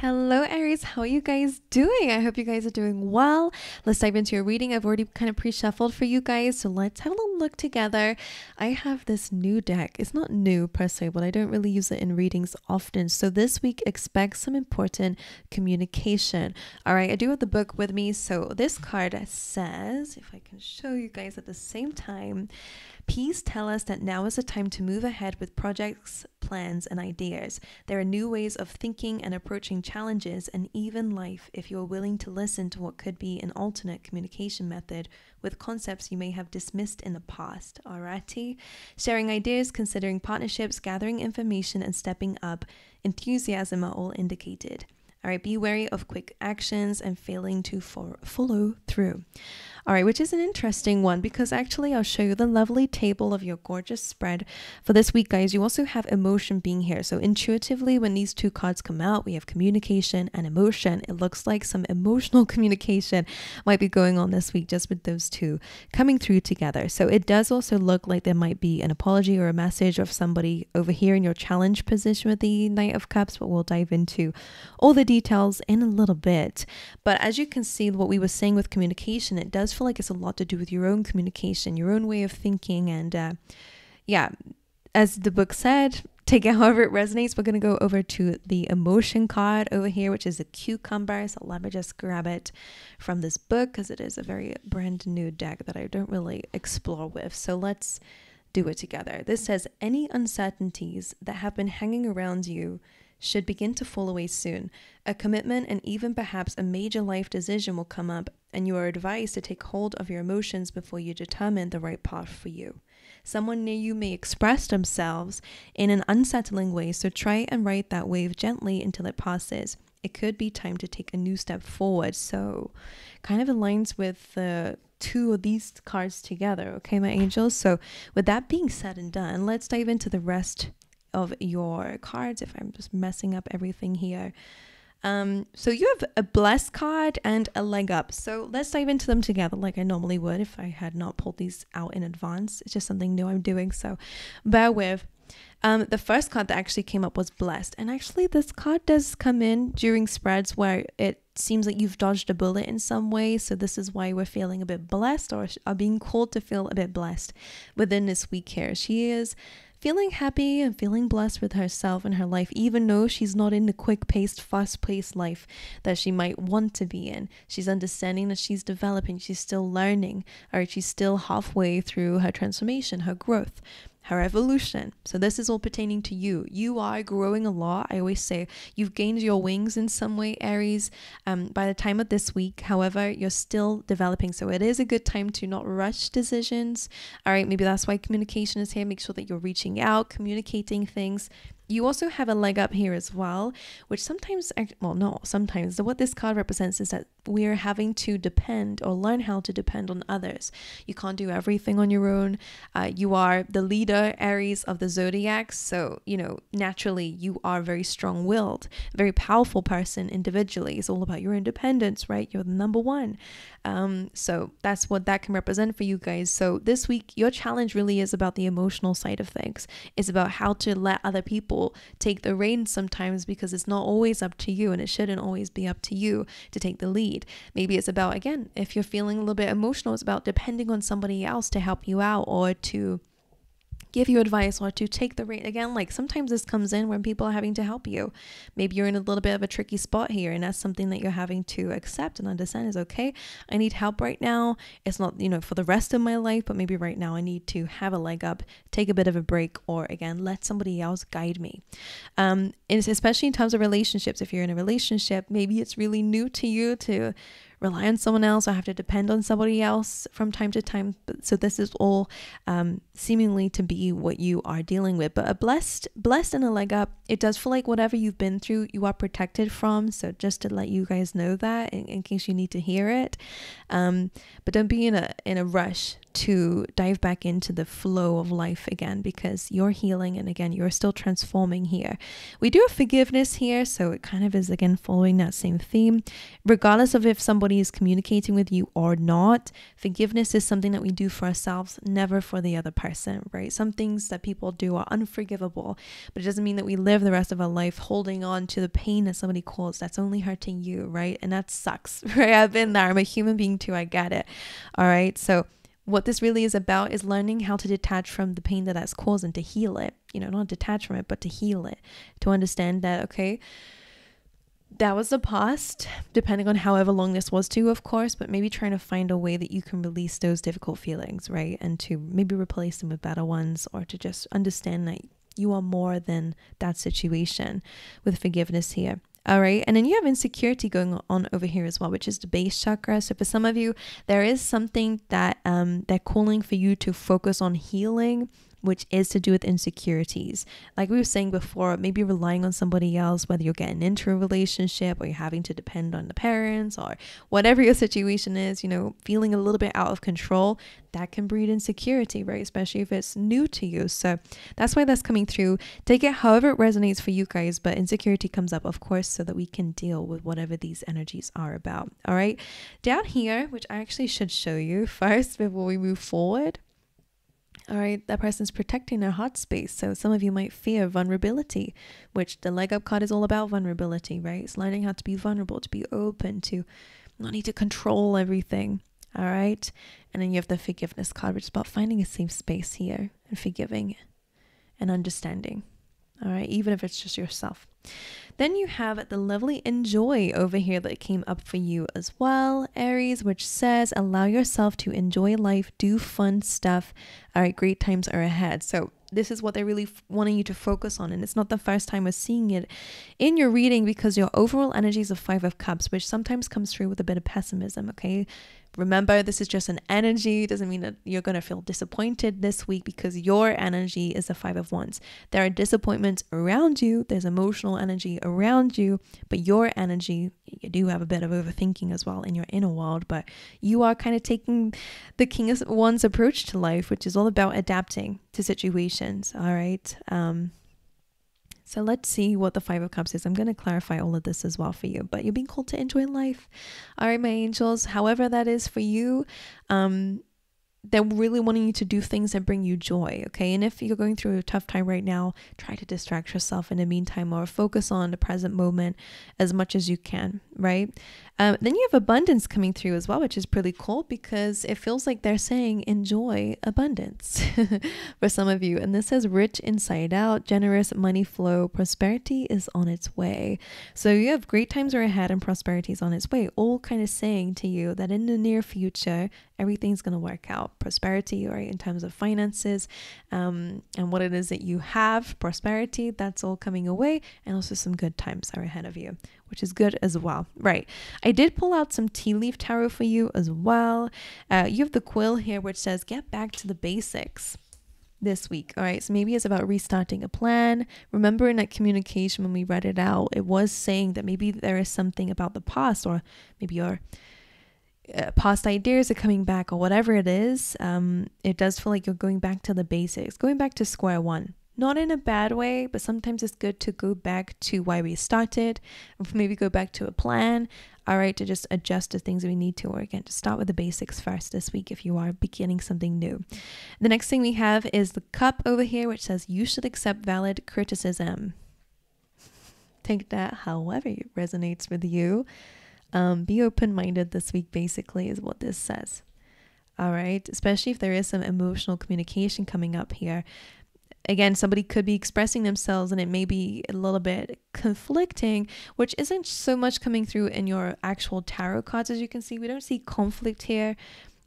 Hello Aries, how are you guys doing? I hope you guys are doing well. Let's dive into your reading. I've already kind of pre-shuffled for you guys, so let's have a little look together. I have this new deck. It's not new per se, but I don't really use it in readings often. So this week, expect some important communication. All right, I do have the book with me. So this card says, if I can show you guys at the same time, please tell us that now is the time to move ahead with projects, plans, and ideas. There are new ways of thinking and approaching challenges and even life if you're willing to listen to what could be an alternate communication method with concepts you may have dismissed in the past. Alrighty? Sharing ideas, considering partnerships, gathering information, and stepping up. Enthusiasm are all indicated. All right, be wary of quick actions and failing to follow through. All right, which is an interesting one because actually I'll show you the lovely table of your gorgeous spread for this week, guys. You also have emotion being here. So intuitively, when these two cards come out, we have communication and emotion. It looks like some emotional communication might be going on this week just with those two coming through together. So it does also look like there might be an apology or a message of somebody over here in your challenge position with the Knight of Cups, but we'll dive into all the details in a little bit. But as you can see, what we were saying with communication, it does feel like it's a lot to do with your own communication, your own way of thinking. And yeah, as the book said, take it however it resonates. We're going to go over to the emotion card over here, which is a cucumber. So let me just grab it from this book because it is a very brand new deck that I don't really explore with. So let's do it together. This says, any uncertainties that have been hanging around you should begin to fall away soon. A commitment and even perhaps a major life decision will come up, and you are advised to take hold of your emotions before you determine the right path for you. Someone near you may express themselves in an unsettling way, so try and ride that wave gently until it passes. It could be time to take a new step forward. So kind of aligns with the two of these cards together, okay, my angels? So with that being said and done, let's dive into the rest of your cards if I'm just messing up everything here. So you have a blessed card and a leg up. So let's dive into them together like I normally would if I had not pulled these out in advance. It's just something new I'm doing, so bear with. The first card that actually came up was blessed. And actually this card does come in during spreads where it seems like you've dodged a bullet in some way. So this is why we're feeling a bit blessed or are being called to feel a bit blessed within this week here. She is feeling happy and feeling blessed with herself and her life, even though she's not in the quick-paced, fast-paced life that she might want to be in. She's understanding that she's developing, she's still learning, or she's still halfway through her transformation, her growth, her evolution. So this is all pertaining to you. You are growing a lot. I always say you've gained your wings in some way, Aries, by the time of this week. However, you're still developing. So it is a good time to not rush decisions. All right, maybe that's why communication is here. Make sure that you're reaching out, communicating things. You also have a leg up here as well, which sometimes, well, no, sometimes what this card represents is that we're having to depend or learn how to depend on others. You can't do everything on your own. You are the leader, Aries, of the zodiac. So, you know, naturally you are very strong-willed, very powerful person individually. It's all about your independence, right? You're the number one. So that's what that can represent for you guys. So this week, your challenge really is about the emotional side of things. It's about how to let other people take the reins sometimes, because it's not always up to you and it shouldn't always be up to you to take the lead. Maybe it's about, again, if you're feeling a little bit emotional, it's about depending on somebody else to help you out or to give you advice or to take the rein. Again, like sometimes this comes in when people are having to help you. Maybe you're in a little bit of a tricky spot here, and that's something that you're having to accept and understand is okay. I need help right now. It's not, you know, for the rest of my life, but maybe right now I need to have a leg up, take a bit of a break, or again, let somebody else guide me. And especially in terms of relationships, if you're in a relationship, maybe it's really new to you to rely on someone else or have to depend on somebody else from time to time. So this is all seemingly to be what you are dealing with. But a blessed and a leg up, it does feel like whatever you've been through, you are protected from. So just to let you guys know that in case you need to hear it. But don't be in a rush to dive back into the flow of life again, because you're healing and again you're still transforming here. We do have forgiveness here, so it kind of is again following that same theme. Regardless of if somebody is communicating with you or not, forgiveness is something that we do for ourselves, never for the other person, right? Some things that people do are unforgivable, but it doesn't mean that we live the rest of our life holding on to the pain that somebody caused that's only hurting you, right? And that sucks, right? I've been there. I'm a human being too. I get it. All right. So what this really is about is learning how to detach from the pain that's caused and to heal it. Not detach from it, but to heal it, to understand that, okay, that was the past, depending on however long this was too, of course, but maybe trying to find a way that you can release those difficult feelings, right? And to maybe replace them with better ones, or to just understand that you are more than that situation with forgiveness here. All right. And then you have insecurity going on over here as well, which is the base chakra. So for some of you, there is something that they're calling for you to focus on healing, which is to do with insecurities. Like we were saying before, maybe relying on somebody else, whether you're getting into a relationship or you're having to depend on the parents or whatever your situation is, feeling a little bit out of control, that can breed insecurity, right? Especially if it's new to you. So that's why that's coming through. Take it however it resonates for you guys, but insecurity comes up, of course, so that we can deal with whatever these energies are about. All right. Down here, which I actually should show you first before we move forward. All right, that person's protecting their heart space. So some of you might fear vulnerability, which the leg up card is all about vulnerability, right? It's learning how to be vulnerable, to be open, to not need to control everything. All right. And then you have the forgiveness card, which is about finding a safe space here and forgiving and understanding. All right. Even if it's just yourself. Then you have the lovely enjoy over here that came up for you as well, Aries, which says, allow yourself to enjoy life, do fun stuff. All right, great times are ahead. So this is what they're really wanting you to focus on. And it's not the first time we're seeing it in your reading, because your overall energy is a 5 of Cups, which sometimes comes through with a bit of pessimism, okay? Remember, this is just an energy. It doesn't mean that you're going to feel disappointed this week, because your energy is the 5 of Wands. There are disappointments around you. There's emotional energy around you, but your energy, you do have a bit of overthinking as well in your inner world, but you are kind of taking the King of Wands approach to life, which is all about adapting to situations. All right. So let's see what the 5 of Cups is. I'm going to clarify all of this as well for you, but you're being called to enjoy life. All right, my angels, however that is for you, they're really wanting you to do things that bring you joy, okay? And if you're going through a tough time right now, try to distract yourself in the meantime, or focus on the present moment as much as you can, right? Then you have abundance coming through as well, which is pretty cool, because it feels like they're saying enjoy abundance for some of you. And this says rich inside out, generous money flow, prosperity is on its way. So you have great times are ahead and prosperity is on its way, all kind of saying to you that in the near future, everything's going to work out. Prosperity, right, in terms of finances, and what it is that you have, prosperity, that's all coming away, and also some good times are ahead of you, which is good as well. Right. I did pull out some tea leaf tarot for you as well. You have the quill here, which says get back to the basics this week. All right. So maybe it's about restarting a plan. Remember in that communication when we read it out, it was saying that maybe there is something about the past, or maybe your past ideas are coming back, or whatever it is. It does feel like you're going back to the basics, going back to square one. Not in a bad way, but sometimes it's good to go back to why we started, or maybe go back to a plan. All right, to just adjust to things we need to, or again, to start with the basics first this week if you are beginning something new. The next thing we have is the cup over here, which says you should accept valid criticism. Take that however it resonates with you. Be open-minded this week, basically, is what this says. All right, especially if there is some emotional communication coming up here. Again, somebody could be expressing themselves and it may be a little bit conflicting, which isn't so much coming through in your actual tarot cards. As you can see, we don't see conflict here,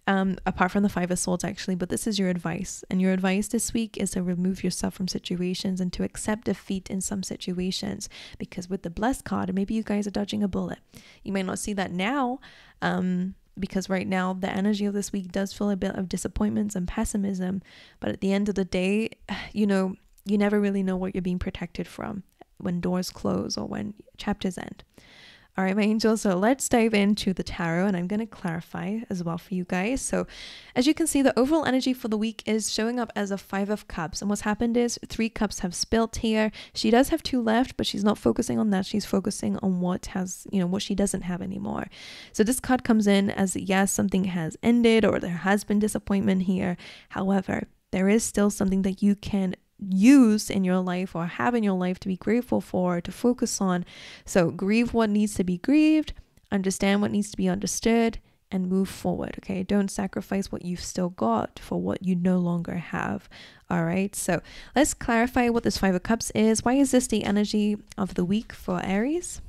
apart from the 5 of Swords actually, but this is your advice. And your advice this week is to remove yourself from situations and to accept defeat in some situations, because with the Blessed card, maybe you guys are dodging a bullet. You may not see that now, because right now the energy of this week does feel a bit of disappointments and pessimism, but at the end of the day, you never really know what you're being protected from when doors close or when chapters end. All right, my angels, so let's dive into the tarot, and I'm going to clarify as well for you guys. So as you can see, the overall energy for the week is showing up as a 5 of Cups. And what's happened is 3 cups have spilt here. She does have 2 left, but she's not focusing on that. She's focusing on what has, what she doesn't have anymore. So this card comes in as, yes, something has ended or there has been disappointment here. However, there is still something that you can use in your life or have in your life to be grateful for, to focus on. So grieve what needs to be grieved, understand what needs to be understood, and move forward. Okay, don't sacrifice what you've still got for what you no longer have. All right, so let's clarify what this 5 of Cups is. Why is this the energy of the week for Aries?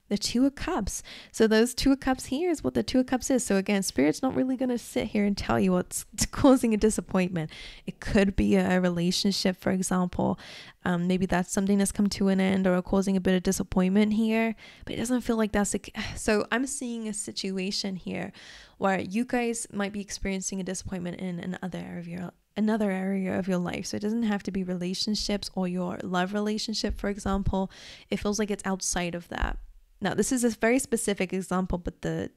The 2 of Cups. So those 2 of Cups here is what the 2 of Cups is. So again, Spirit's not really going to sit here and tell you what's causing a disappointment. It could be a relationship, for example. Maybe that's something that's come to an end or causing a bit of disappointment here. But it doesn't feel like that's so I'm seeing a situation here where you guys might be experiencing a disappointment in another area of your life. So it doesn't have to be relationships or your love relationship, for example. It feels like it's outside of that. Now, this is a very specific example, but the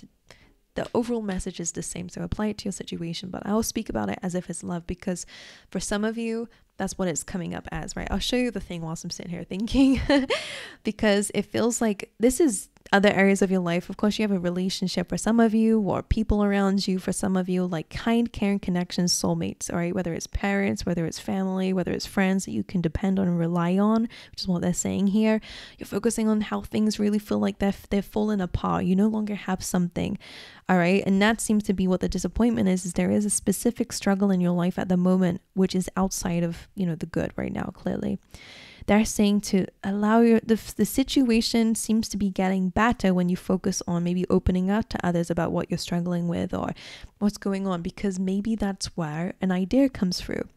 overall message is the same. So apply it to your situation, but I'll speak about it as if it's love, because for some of you, that's what it's coming up as, right? I'll show you the thing whilst I'm sitting here thinking, because it feels like this is other areas of your life. Of course, you have a relationship for some of you, or people around you for some of you, like kind, caring connections, soulmates, all right? Whether it's parents, whether it's family, whether it's friends that you can depend on and rely on, which is what they're saying here. You're focusing on how things really feel like they're falling apart. You no longer have something, all right? And that seems to be what the disappointment is there is a specific struggle in your life at the moment, which is outside of, the good right now, clearly. They're saying to allow the situation seems to be getting better when you focus on maybe opening up to others about what you're struggling with or what's going on, because maybe that's where an idea comes through.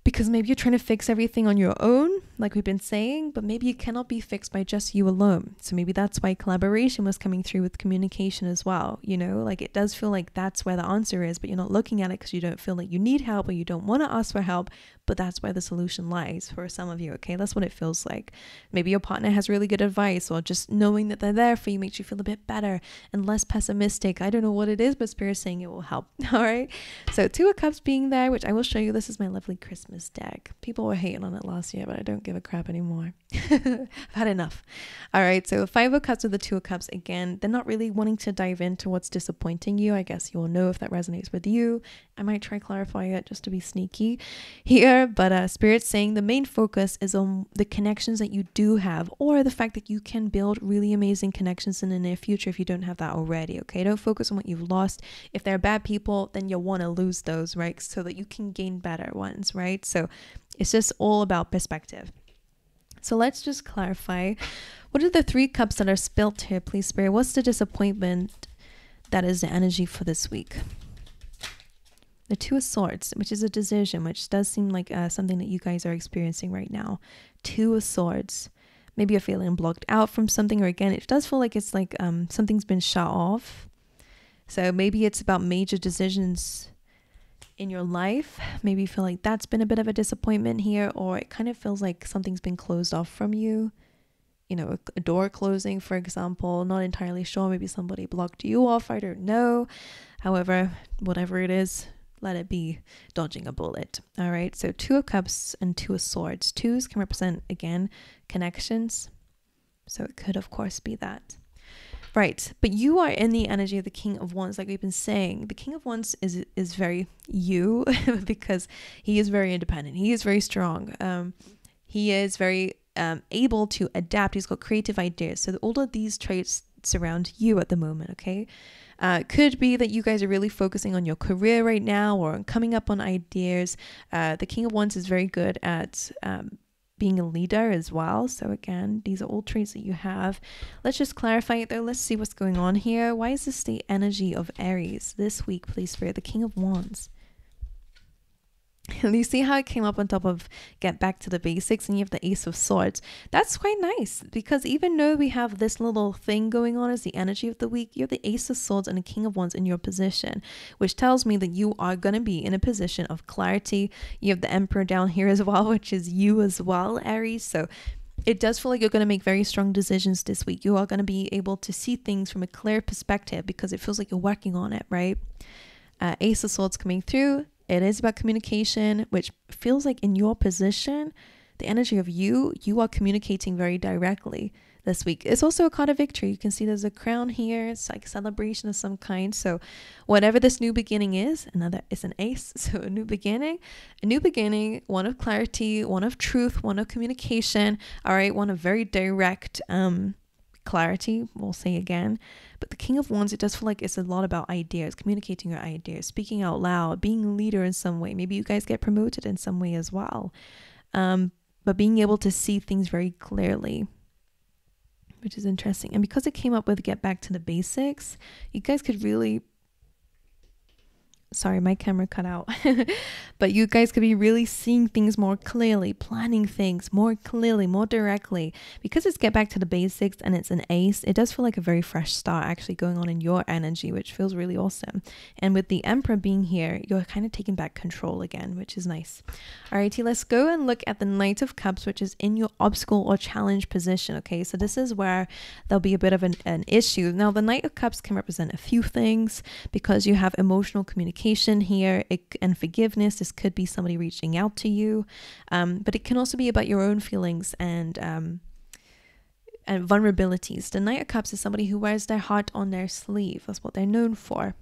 Because maybe you're trying to fix everything on your own, like we've been saying, but maybe it cannot be fixed by just you alone. So maybe that's why collaboration was coming through with communication as well. Like it does feel like that's where the answer is, but you're not looking at it because you don't feel like you need help or you don't want to ask for help, but that's where the solution lies for some of you. Okay, that's what it feels like. Maybe your partner has really good advice, or just knowing that they're there for you makes you feel a bit better and less pessimistic. I don't know what it is, but Spirit's saying it will help. All right, so 2 of Cups being there, which I will show you. This is my lovely Christmas deck. People were hating on it last year, but I don't give a crap anymore. I've had enough. All right, so 5 of Cups with the 2 of Cups. Again, they're not really wanting to dive into what's disappointing you. I guess you will know if that resonates with you. I might try clarify it just to be sneaky here, but Spirit's saying the main focus is on the connections that you do have, or the fact that you can build really amazing connections in the near future if you don't have that already. Okay, don't focus on what you've lost. If they're bad people, then you'll want to lose those, right? So that you can gain better ones, right? So it's just all about perspective. So let's just clarify. What are the 3 cups that are spilt here, please, Spirit? What's the disappointment that is the energy for this week? The 2 of Swords, which is a decision, which does seem like something that you guys are experiencing right now. 2 of Swords. Maybe you're feeling blocked out from something, or again, it does feel like it's like something's been shut off. So maybe it's about major decisions in your life. Maybe you feel like that's been a bit of a disappointment here, or it kind of feels like something's been closed off from you. A door closing, for example. Not entirely sure. Maybe somebody blocked you off. I don't know. However, whatever it is, let it be dodging a bullet. All right, so 2 of Cups and 2 of Swords. 2s can represent, again, connections. So it could, of course, be that. Right, but you are in the energy of the King of Wands, like we've been saying. The King of Wands is very you, because he is very independent. He is very strong. He is very able to adapt. He's got creative ideas. So all of these traits surround you at the moment, okay? Could be that you guys are really focusing on your career right now, or on coming up on ideas. The King of Wands is very good at being a leader as well. So again, these are all traits that you have. Let's just clarify it though. Let's see what's going on here. Why is this the energy of Aries this week, please, Spirit? The King of Wands. And you see how it came up on top of get back to the basics, and you have the Ace of Swords. That's quite nice, because even though we have this little thing going on as the energy of the week, you have the Ace of Swords and the King of Wands in your position, which tells me that you are going to be in a position of clarity. You have the Emperor down here as well, which is you as well, Aries. So it does feel like you're going to make very strong decisions this week. You are going to be able to see things from a clear perspective because it feels like you're working on it, right? Ace of Swords coming through. It is about communication, which feels like in your position, the energy of you are communicating very directly this week. It's also a card of victory. You can see there's a crown here. It's like celebration of some kind. So whatever this new beginning is, it's an ace. So a new beginning, one of clarity, one of truth, one of communication. All right. One of very direct, clarity, we'll say again. But the King of Wands, it does feel like it's a lot about ideas, communicating your ideas, speaking out loud, being a leader in some way. Maybe you guys get promoted in some way as well. But being able to see things very clearly, which is interesting. And because it came up with get back to the basics, you guys could really, sorry, my camera cut out, but you guys could be really seeing things more clearly, planning things more clearly, more directly. Because it's get back to the basics and it's an ace, it does feel like a very fresh start actually going on in your energy, which feels really awesome. And with the Emperor being here, you're kind of taking back control again, which is nice. Alrighty, let's go and look at the Knight of Cups, which is in your obstacle or challenge position. Okay, so this is where there'll be a bit of an issue. Now, the Knight of Cups can represent a few things because you have emotional communication here and forgiveness. This could be somebody reaching out to you, but it can also be about your own feelings and vulnerabilities. The Knight of Cups is somebody who wears their heart on their sleeve. That's what they're known for,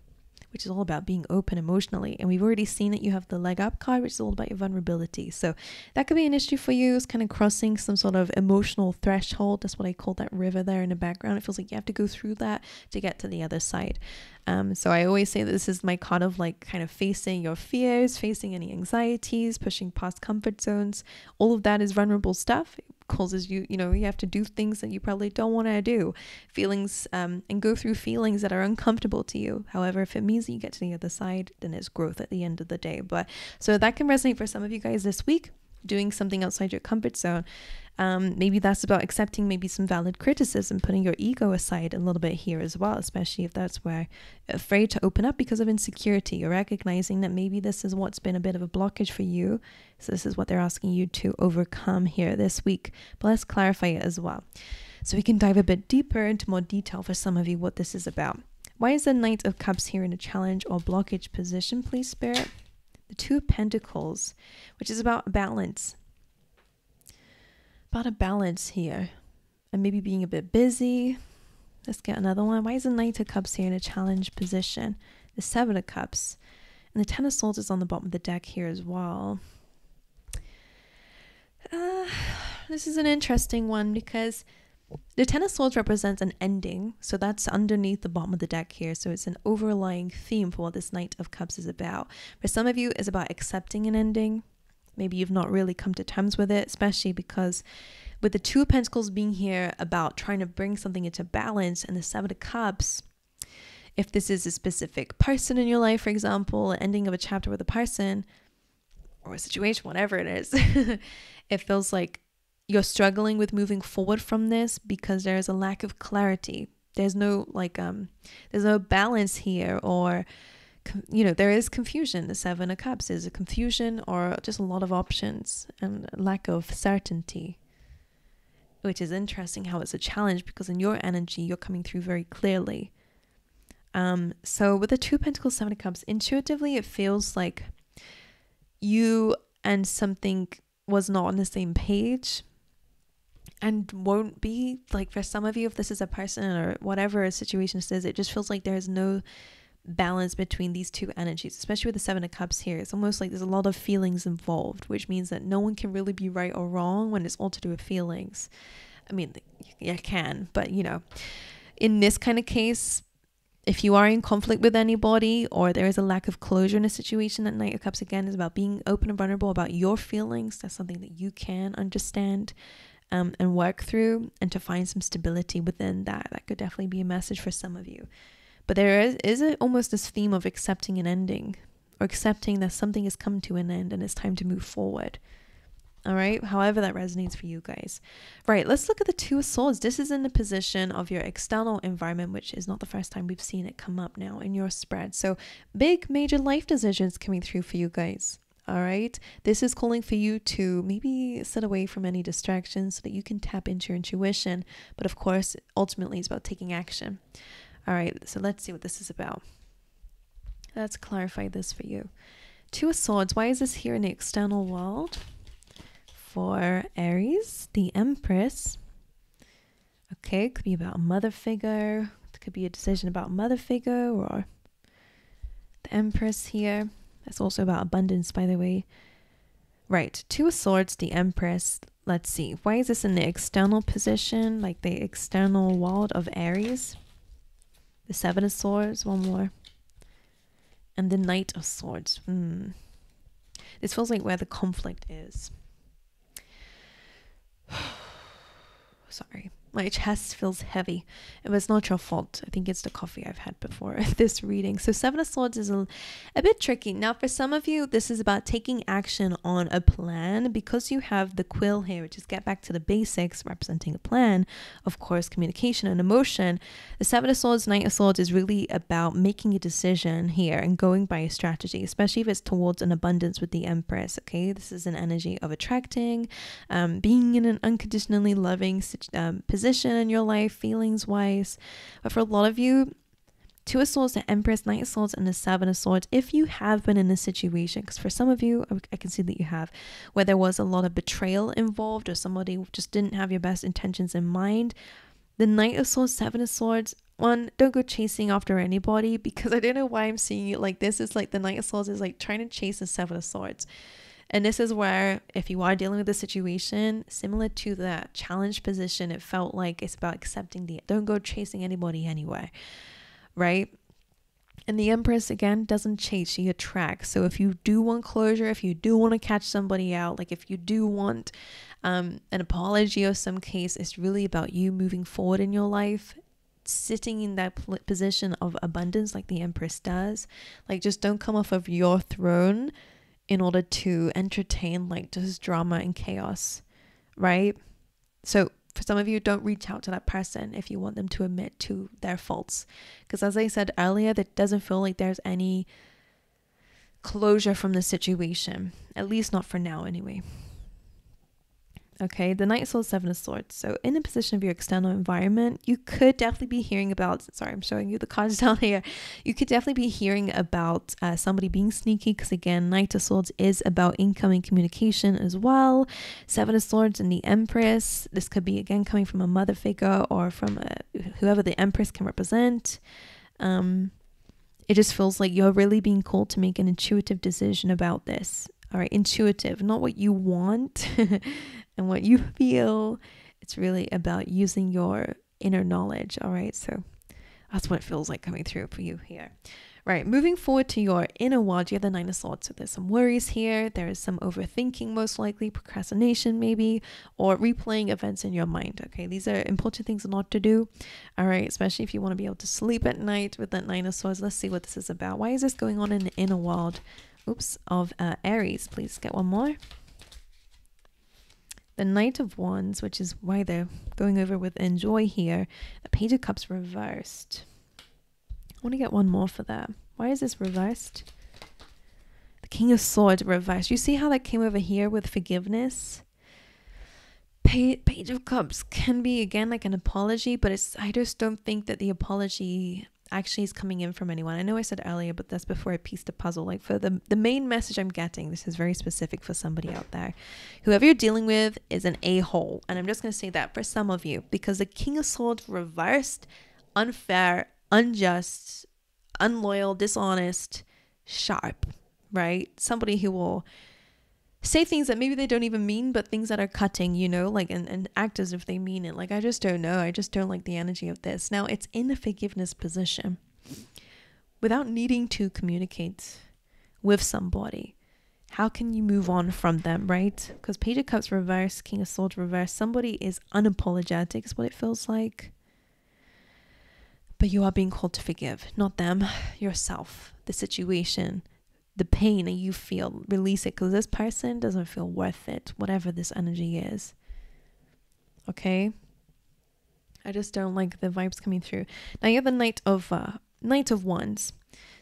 which is all about being open emotionally. And we've already seen that you have the leg up card, which is all about your vulnerability. So that could be an issue for you. It's kind of crossing some sort of emotional threshold. That's what I call that river there in the background. It feels like you have to go through that to get to the other side. So I always say that this is my card of like kind of facing your fears, facing any anxieties, pushing past comfort zones. All of that is vulnerable stuff. It causes you, you have to do things that you probably don't want to do, feelings, and go through feelings that are uncomfortable to you. However, if it means that you get to the other side, then it's growth at the end of the day. But so that can resonate for some of you guys this week, doing something outside your comfort zone. Maybe that's about accepting maybe some valid criticism, putting your ego aside a little bit here as well, especially if that's where you're afraid to open up because of insecurity. You're recognizing that maybe this is what's been a bit of a blockage for you. So this is what they're asking you to overcome here this week. But let's clarify it as well, so we can dive a bit deeper into more detail for some of you what this is about. Why is the Knight of Cups here in a challenge or blockage position, please, Spirit? The Two of Pentacles, which is about balance. About a balance here, and maybe being a bit busy. Let's get another one. Why is the Knight of Cups here in a challenge position? The Seven of Cups, and the Ten of Swords is on the bottom of the deck here as well. This is an interesting one because the Ten of Swords represents an ending, so that's underneath the bottom of the deck here. So it's an overlying theme for what this Knight of Cups is about. For some of you, it's about accepting an ending. Maybe you've not really come to terms with it, especially because with the Two of Pentacles being here about trying to bring something into balance, and the Seven of Cups, if this is a specific person in your life, for example, an ending of a chapter with a person or a situation, whatever it is, it feels like you're struggling with moving forward from this because there's a lack of clarity. There's no there's no balance here, or there is confusion. The Seven of Cups is a confusion or just a lot of options and lack of certainty, which is interesting how it's a challenge because in your energy, you're coming through very clearly. So with the Two of Pentacles, Seven of Cups, intuitively, it feels like you and something was not on the same page and won't be. Like for some of you, if this is a person or whatever a situation is, it just feels like there's no balance between these two energies, especially with the Seven of Cups here. It's almost like there's a lot of feelings involved, which means that no one can really be right or wrong when it's all to do with feelings. I mean, you can, but in this kind of case, if you are in conflict with anybody or there is a lack of closure in a situation, that Knight of Cups again is about being open and vulnerable about your feelings. That's something that you can understand and work through, and to find some stability within that. That could definitely be a message for some of you. But there is almost this theme of accepting an ending, or accepting that something has come to an end and it's time to move forward. All right, however that resonates for you guys. Right, let's look at the Two of Swords. This is in the position of your external environment, which is not the first time we've seen it come up now in your spread. So big major life decisions coming through for you guys. All right. This is calling for you to maybe sit away from any distractions so that you can tap into your intuition. But of course, ultimately, it's about taking action. All right. So let's see what this is about. Let's clarify this for you. Two of Swords. Why is this here in the external world? For Aries, the Empress. Okay. It could be about a mother figure. It could be a decision about a mother figure or the Empress here. That's also about abundance, by the way. Right. Two of Swords, the Empress. Let's see. Why is this in the external position? Like the external world of Aries. The Seven of Swords. One more. And the Knight of Swords. This feels like where the conflict is. Sorry. My chest feels heavy. But it's not your fault. I think it's the coffee I've had before this reading. So Seven of Swords is a bit tricky. Now, for some of you, this is about taking action on a plan. Because you have the quill here, which is get back to the basics, representing a plan. Of course, communication and emotion. The Seven of Swords, Knight of Swords is really about making a decision here and going by a strategy, especially if it's towards an abundance with the Empress. Okay, this is an energy of attracting, being in an unconditionally loving position in your life, feelings wise. But for a lot of you, Two of Swords, the Empress, Knight of Swords, and the Seven of Swords, if you have been in a situation, because for some of you, I can see that you have, where there was a lot of betrayal involved or somebody just didn't have your best intentions in mind, the Knight of Swords, Seven of Swords, one, don't go chasing after anybody, because I don't know why I'm seeing it like this. It's like the Knight of Swords is like trying to chase the Seven of Swords. And this is where, if you are dealing with a situation similar to that challenge position, it felt like it's about accepting don't go chasing anybody anywhere, right? And the Empress, again, doesn't chase, she attracts. So if you do want closure, if you do want to catch somebody out, like if you do want an apology or some case, it's really about you moving forward in your life, sitting in that position of abundance like the Empress does. Like, just don't come off of your throne in order to entertain like just drama and chaos, right? So for some of you, don't reach out to that person if you want them to admit to their faults. Because as I said earlier, that doesn't feel like there's any closure from the situation. At least not for now anyway. Okay, the Knight of Swords, Seven of Swords. So in a position of your external environment, you could definitely be hearing about, sorry, I'm showing you the cards down here. You could definitely be hearing about somebody being sneaky, because again, Knight of Swords is about incoming communication as well. Seven of Swords and the Empress. This could be, again, coming from a mother figure or from whoever the Empress can represent. It just feels like you're really being called to make an intuitive decision about this. All right, intuitive, not what you want and what you feel. It's really about using your inner knowledge. All right, so that's what it feels like coming through for you here. Right, moving forward to your inner world, you have the Nine of Swords. So there's some worries here. There is some overthinking, most likely, procrastination maybe, or replaying events in your mind. Okay, these are important things not to do. All right, especially if you want to be able to sleep at night with that Nine of Swords. Let's see what this is about. Why is this going on in the inner world? Of Aries. Please get one more. The Knight of Wands, which is why they're going over with enjoy here. The Page of Cups reversed. I want to get one more for that. Why is this reversed? The King of Swords reversed. You see how that came over here with forgiveness? Page of Cups can be, again, like an apology, but I just don't think that the apology actually is coming in from anyone. I know I said earlier, but that's before I pieced the puzzle. Like, for the main message I'm getting, this is very specific for somebody out there. Whoever you're dealing with is an a-hole. And I'm just going to say that for some of you, because the King of Swords reversed, unfair, unjust, unloyal, dishonest, sharp, right? Somebody who will say things that maybe they don't even mean, but things that are cutting, you know, like, and act as if they mean it. Like, I just don't know. I just don't like the energy of this. Now, it's in a forgiveness position without needing to communicate with somebody. How can you move on from them, right? Because Page of Cups reverse, King of Swords reverse. Somebody is unapologetic is what it feels like. But you are being called to forgive, not them, yourself, the situation, the pain that you feel. Release it, because this person doesn't feel worth it, whatever this energy is. Okay? I just don't like the vibes coming through. Now you have the Knight of Wands.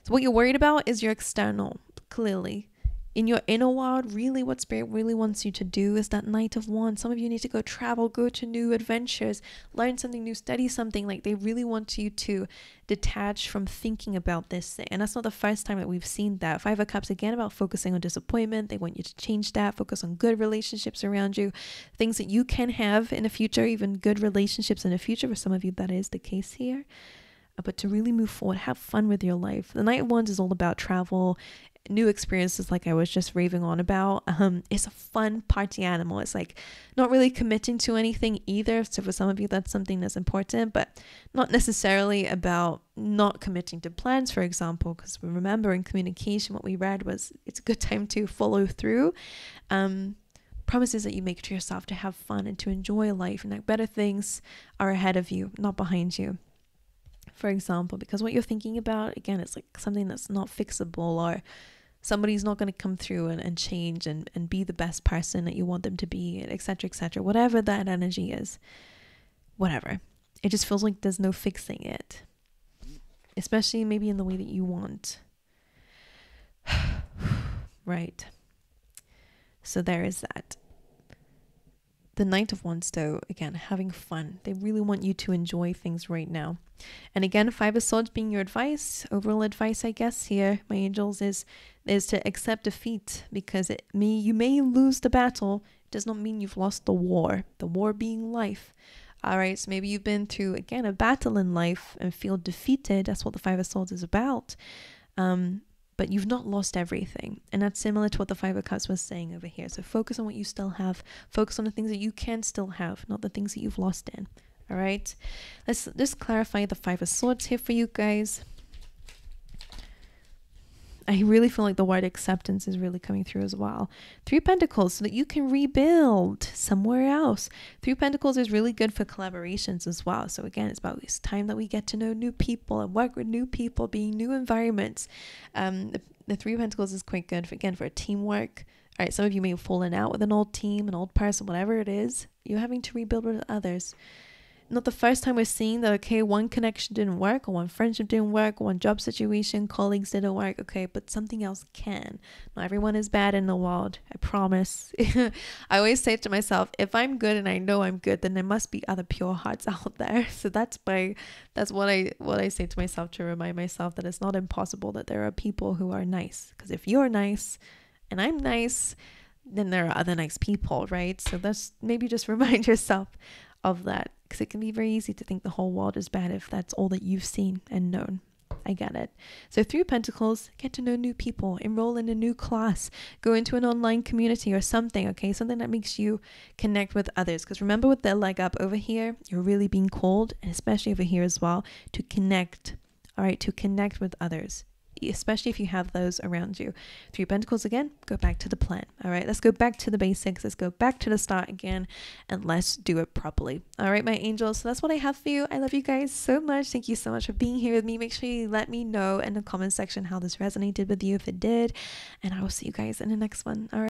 So what you're worried about is your external, clearly. in your inner world, really what Spirit really wants you to do is that Knight of Wands. Some of you need to go travel, go to new adventures, learn something new, study something. Like, they really want you to detach from thinking about this thing. And that's not the first time that we've seen that. Five of Cups, again, about focusing on disappointment. They want you to change that, focus on good relationships around you, things that you can have in the future, even good relationships in the future. For some of you, that is the case here. But to really move forward, have fun with your life. The Knight of Wands is all about travel, new experiences, like I was just raving on about. It's a fun party animal. It's like not really committing to anything either. So for some of you, that's something that's important, but not necessarily about not committing to plans, for example, because we remember in communication, what we read was it's a good time to follow through. Promises that you make to yourself to have fun and to enjoy life, and that better things are ahead of you, not behind you. For example, because what you're thinking about, again, it's like something that's not fixable, or somebody's not going to come through and change and be the best person that you want them to be, etc., etc. Whatever that energy is, whatever. It just feels like there's no fixing it, especially maybe in the way that you want. Right. So there is that. The Knight of Wands, though, again, having fun. They really want you to enjoy things right now. And again, Five of Swords being your advice, overall advice, I guess, here, my angels, is to accept defeat, because you may lose the battle. It does not mean you've lost the war being life. All right, so maybe you've been through, again, a battle in life and feel defeated. That's what the Five of Swords is about. But you've not lost everything. And that's similar to what the Five of Cups was saying over here. So focus on what you still have. Focus on the things that you can still have, not the things that you've lost in. All right. Let's just clarify the Five of Swords here for you guys. I really feel like the word acceptance is really coming through as well. Three of Pentacles, so that you can rebuild somewhere else. Three of Pentacles is really good for collaborations as well. So again, it's about this time that we get to know new people and work with new people, being new environments. The Three of Pentacles is quite good, for teamwork. All right, some of you may have fallen out with an old team, an old person, whatever it is. You're having to rebuild with others. Not the first time we're seeing that, okay, one connection didn't work, or one friendship didn't work, or one job situation, colleagues didn't work, okay, but something else can. Not everyone is bad in the world, I promise. I always say to myself, if I'm good and I know I'm good, then there must be other pure hearts out there. So that's what I say to myself, to remind myself that it's not impossible that there are people who are nice. Because if you're nice and I'm nice, then there are other nice people, right? So that's, maybe just remind yourself of that, because it can be very easy to think the whole world is bad if that's all that you've seen and known. I get it. So Three of Pentacles, get to know new people, enroll in a new class, go into an online community or something, okay? Something that makes you connect with others. Because remember, with the leg up over here, you're really being called, and especially over here as well, to connect, all right? To connect with others, especially if you have those around you. Three of Pentacles, again, go back to the plan. All right, let's go back to the basics. Let's go back to the start again, and let's do it properly. All right, my angels, so that's what I have for you. I love you guys so much. Thank you so much for being here with me. Make sure you let me know in the comment section how this resonated with you, if it did, and I will see you guys in the next one. All right.